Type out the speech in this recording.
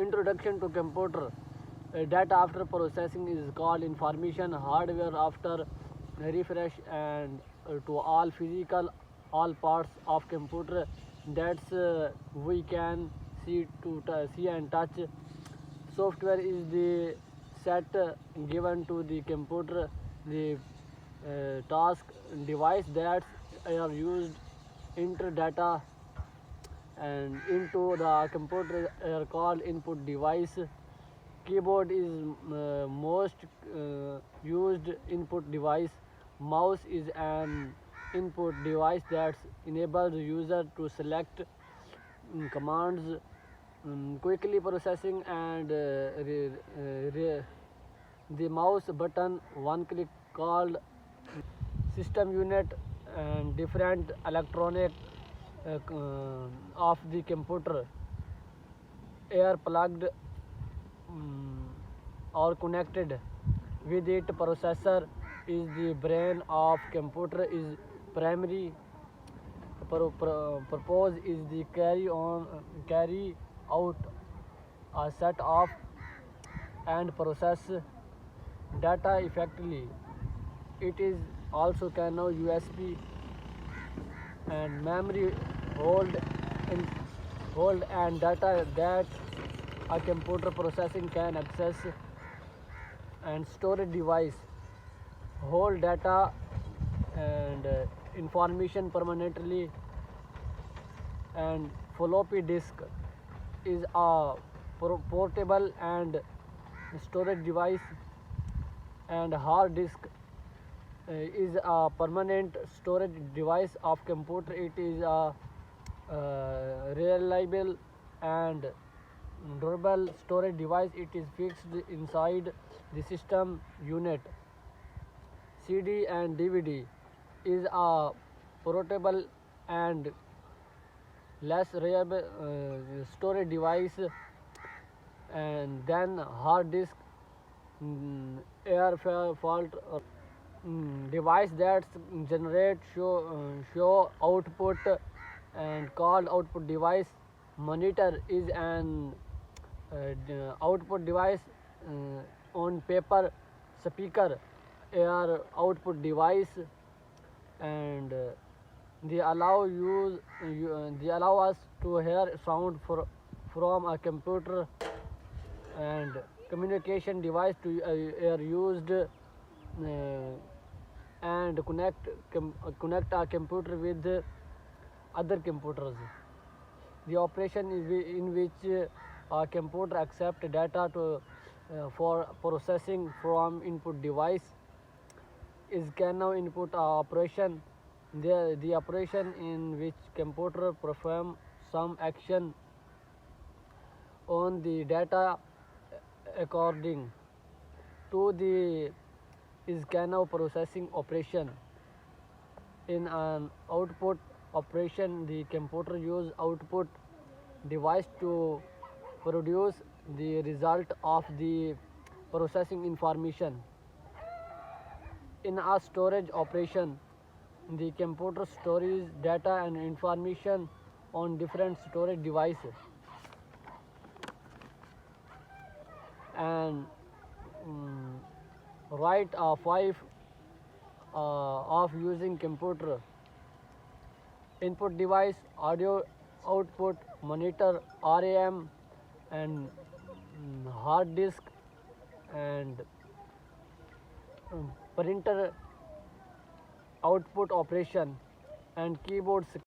Introduction to computer. Data after processing is called information. Hardware after refresh and to all physical, all parts of computer that's we can see and touch. Software is the set given to the computer, the task device that are used enter data and into the computer are called input device. Keyboard is most used input device. Mouse is an input device that enables the user to select commands quickly processing and the mouse button one click called system unit and different electronic of the computer are plugged or connected with it. Processor is the brain of computer is primary purpose is the carry out a set of and process data effectively. It is also can now USB and memory hold and hold and data that a computer processing can access and storage device hold data and information permanently and floppy disk is a portable and storage device and hard disk is a permanent storage device of computer. It is a reliable and durable storage device. It is fixed inside the system unit. CD and DVD is a portable and less reliable storage device and then hard disk air fault device that generate show output and called output device. Monitor is an output device on paper. Speaker air output device and they allow us to hear sound from a computer and communication device to are used and connect our computer with other computers. The operation is in which a computer accept data to for processing from input device is can now input operation. The operation in which computer perform some action on the data according to the is can now processing operation. In an output operation, the computer use output device to produce the result of the processing information. In a storage operation, the computer stores data and information on different storage devices and write a five of using computer input device, audio output, monitor, RAM and hard disk and printer output operation and keyboard